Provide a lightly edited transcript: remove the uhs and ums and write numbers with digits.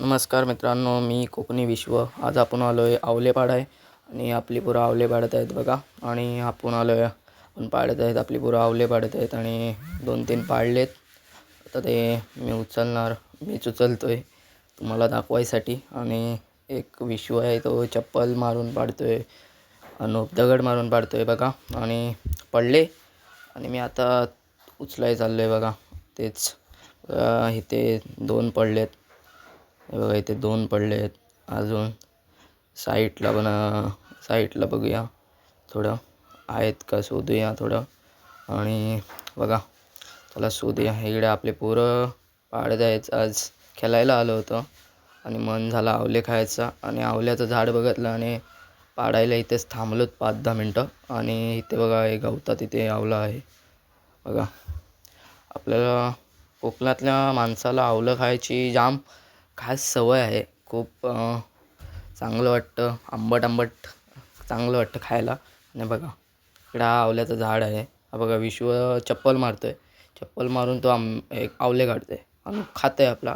नमस्कार मित्रांनो, मी कोकणी विश्व. आज आपण आलो आहे आवलेपाड आहे आणि आपली पोरं आवले पाडत आहेत बघा. आणि आपण आलो आहे, आपण पाडत आहेत, आपली पोरं आवले पाडत आहेत आणि 2-3 पाडलेत. आता ते मीच उचलतो आहे तुम्हाला दाखवायसाठी. आणि एक विश्व आहे, तो चप्पल मारून पाडतो आहे, अनुप दगड मारून पाडतो आहे बघा. आणि पडले आणि मी आता उचलाय चाललो आहे बघा. तेच इथे 2 पडलेत, हे बघा, इथे 2 पडले आहेत. अजून साईटला बघूया, थोडं आहेत का शोधूया थोडं. आणि बघा, चला शोधूया. इकडे आपले पोरं पाडत आहेत. आज खेळायला आलो होतो आणि मन झाला आवले खायचा आणि आवल्याचं झाड बघितलं आणि पाडायला इथेच थांबलोत 5-10 मिनटं. आणि इथे बघा, हे गवतात इथे आवलं आहे बघा. आपल्याला कोकणातल्या माणसाला आवलं खायची जाम खास सवय आहे. खूप चांगलं वाटतं, आंबट आंबट चांगलं वाटतं खायला. आणि बघा, इकडं हा आवल्याचं झाड आहे. हा बघा, विश्व चप्पल मारतोय. चप्पल मारून तो एक आवले काढतोय आणि खातोय आपला.